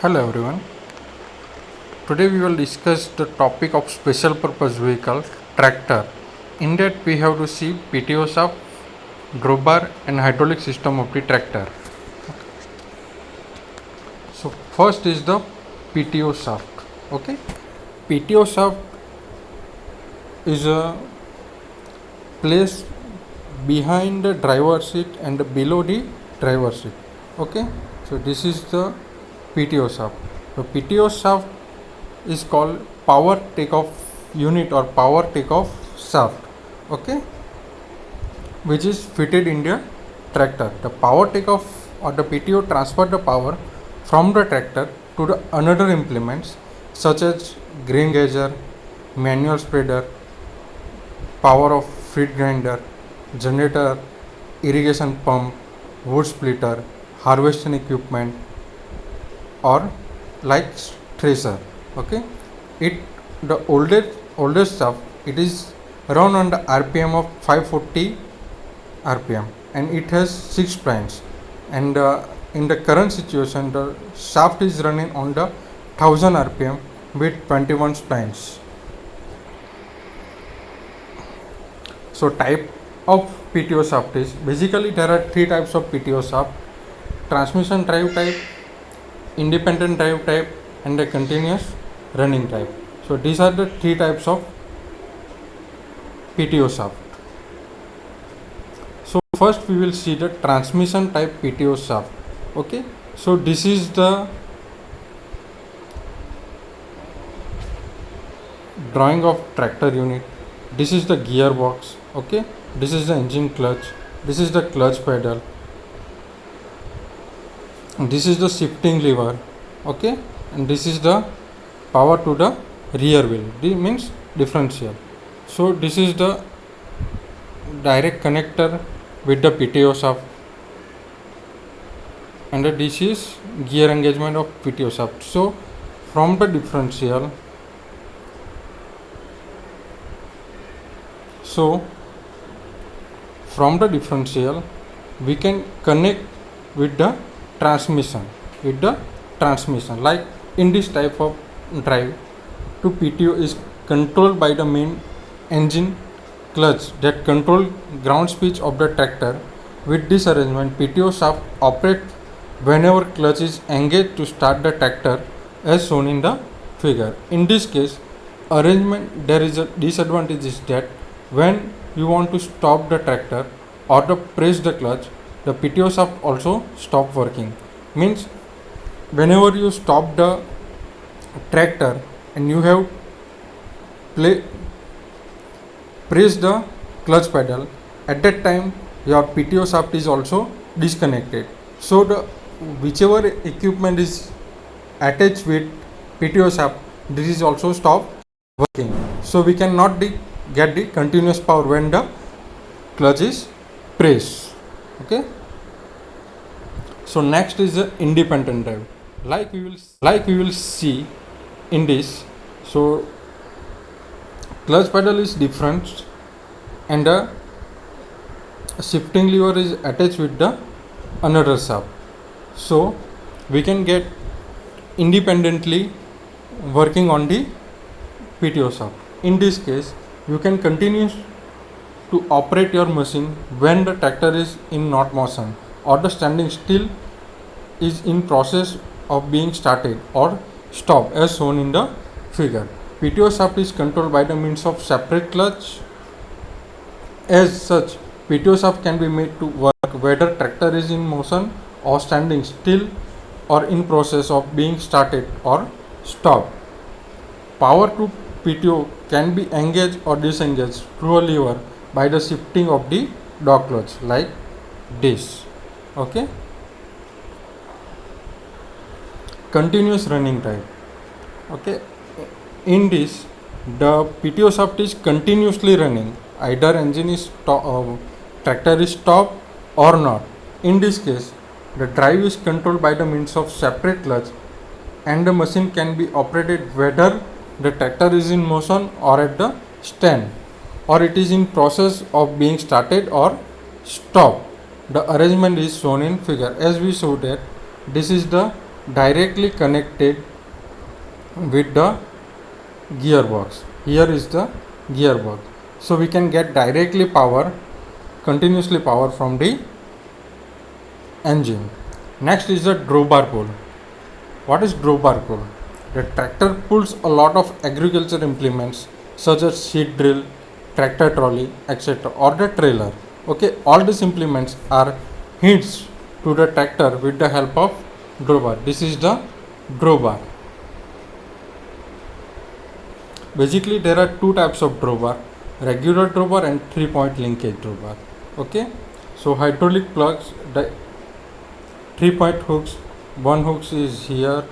Hello everyone. Today we will discuss the topic of special purpose vehicle tractor. In that we have to see PTO shaft, drawbar and hydraulic system of the tractor. So first is the PTO shaft. Okay. PTO shaft is a place behind the driver seat and below the driver seat. Okay. So this is the PTO shaft. The PTO shaft is called power takeoff unit or power takeoff shaft, okay, which is fitted in the tractor. The power takeoff or the PTO transfer the power from the tractor to the another implements such as grain gauger, manual spreader, power of feed grinder, generator, irrigation pump, wood splitter, harvesting equipment, or like thresher. Okay, it the oldest stuff, it is run on the rpm of 540 rpm and it has 6 planes, and in the current situation the shaft is running on the 1000 rpm with 21 planes. So type of PTO shaft is basically there are three types of PTO shaft: transmission drive type, independent drive type, and a continuous running type. So these are the three types of PTO shaft. So first we will see the transmission type PTO shaft. Okay, so this is the drawing of tractor unit. This is the gearbox. Okay, this is the engine clutch. This is the clutch pedal. This is the shifting lever. Okay, and this is the power to the rear wheel. This means differential. So this is the direct connector with the PTO shaft, and this is gear engagement of PTO shaft. So from the differential, we can connect with the transmission like in this type of drive to PTO is controlled by the main engine clutch that control ground speed of the tractor. With this arrangement, PTO shaft operate whenever clutch is engaged to start the tractor as shown in the figure. In this case arrangement, there is a disadvantage is that when you want to stop the tractor or the press the clutch, the PTO shaft also stop working. Means whenever you stop the tractor and you have press the clutch pedal, at that time your PTO shaft is also disconnected. So the whichever equipment is attached with PTO shaft, this is also stop working. So we cannot get the continuous power when the clutch is pressed. Okay. So next is the independent drive. Like we will see in this. So clutch pedal is different and the shifting lever is attached with the another shaft. So we can get independently working on the PTO shaft. In this case, you can continue to operate your machine when the tractor is in not motion or the standing still is in process of being started or stop as shown in the figure. PTO shaft is controlled by the means of separate clutch. As such, PTO shaft can be made to work whether tractor is in motion or standing still or in process of being started or stop. Power to PTO can be engaged or disengaged through a lever by the shifting of the dog clutch like this. Okay. Continuous running type. Okay. In this, the PTO shaft is continuously running. Either engine is tractor is stopped or not. In this case, the drive is controlled by the means of separate clutch, and the machine can be operated whether the tractor is in motion or at the stand, or it is in process of being started or stopped. The arrangement is shown in figure. As we saw that this is the directly connected with the gearbox. Here is the gearbox. So we can get continuously power from the engine. Next is the drawbar pull. What is drawbar pull? The tractor pulls a lot of agriculture implements such as seed drill, tractor trolley, etc. or the trailer. Okay, all these implements are hitched to the tractor with the help of drawbar. This is the drawbar. Basically, there are two types of drawbar: regular drawbar and 3-point linkage drawbar. Okay, so hydraulic plugs, the 3-point hooks, one hook is here,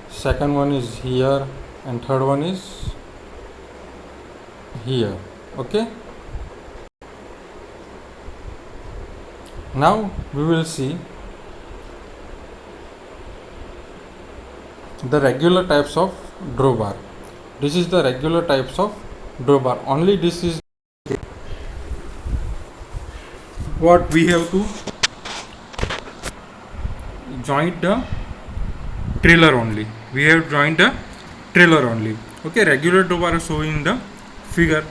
second one is here, and third one is here. Okay, now we will see the regular types of drawbar. This is the regular types of drawbar. Only this is what we have to join the trailer only. We have joined the trailer only. Okay, regular drawbar is showing the figure.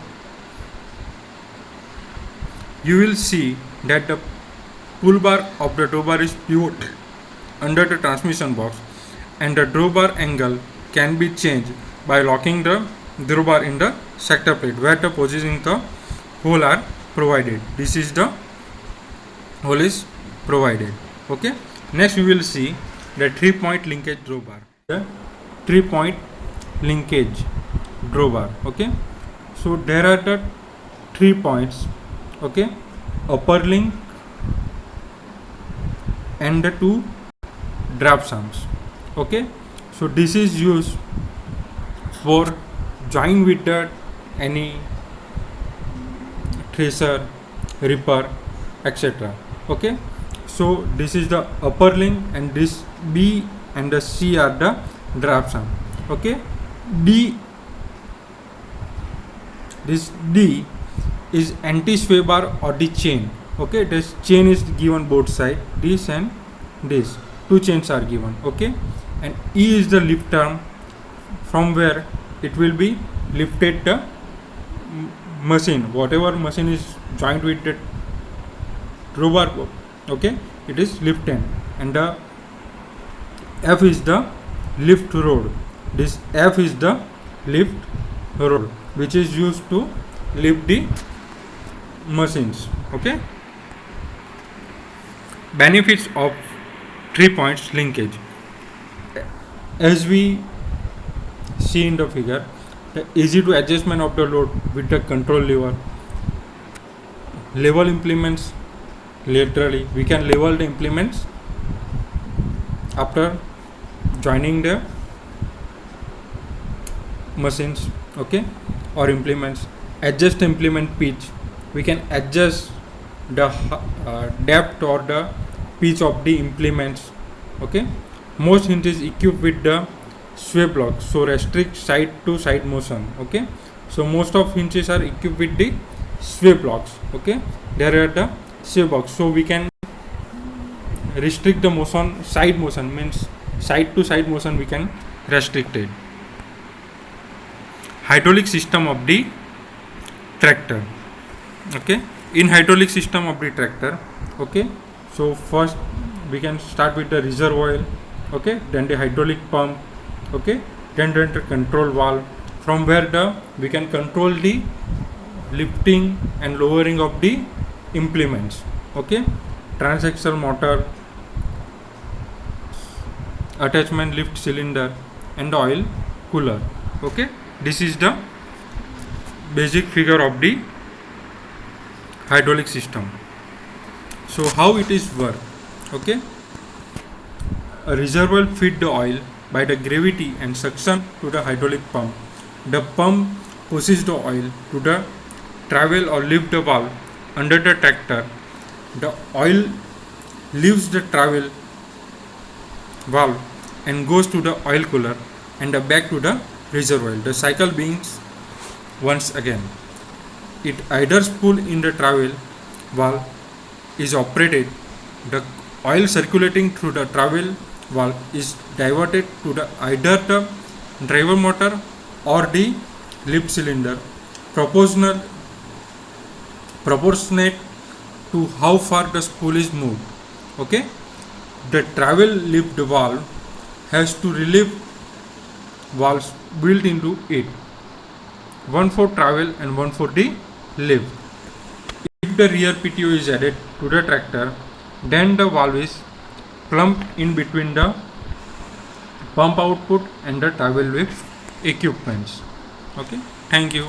You will see that the pull bar of the drawbar is pivot under the transmission box, and the drawbar angle can be changed by locking the drawbar in the sector plate where the positioning the hole are provided. This is the hole is provided. Okay, next we will see the 3-point linkage drawbar. The 3-point linkage drawbar. Okay, so there are the 3 points. Okay, upper link and the 2 draft arms. Okay, so this is used for join with the any thresher, ripper, etc. Okay, so this is the upper link, and this B and the C are the draft arm. Okay, this D is anti-sway bar or the chain. Okay, this chain is given both side, this and this, 2 chains are given. Okay, and E is the lift arm from where it will be lifted the machine, whatever machine is joined with the drawbar. Okay, it is lifted, and the F is the lift rod. This F is the lift rod which is used to lift the machines. Okay, benefits of 3 points linkage. As we see in the figure, the easy to adjustment of the load with the control lever. Level implements laterally. We can level the implements after joining the machines. Okay, or implements. Adjust implement pitch. We can adjust the depth or the pitch of the implements. Okay, most hinges equipped with the sway block, so restrict side to side motion. Okay, so most of hinges are equipped with the sway blocks. Okay, there are the sway blocks, so we can restrict the motion. Side motion means side to side motion we can restrict it. Hydraulic system of the tractor. Okay, in hydraulic system of the tractor, okay, so first we can start with the reserve oil. Okay, then the hydraulic pump. Okay, then the control valve, from where we can control the lifting and lowering of the implements. Okay, transaxle motor, attachment lift cylinder, and the oil cooler. Okay, this is the basic figure of the hydraulic system. So how it is work? Okay, a reservoir feed the oil by the gravity and suction to the hydraulic pump. The pump pushes the oil to the travel or lift the valve under the tractor. The oil leaves the travel valve and goes to the oil cooler and back to the reservoir. The cycle begins once again. It either spool in the travel valve is operated, the oil circulating through the travel valve is diverted to the either the driver motor or the lift cylinder proportionate to how far the spool is moved. Okay, the travel lift valve has two relief valves built into it, one for travel and one for the lift. If the rear PTO is added to the tractor, then the valve is plumped in between the pump output and the travel lift equipments. Okay, thank you.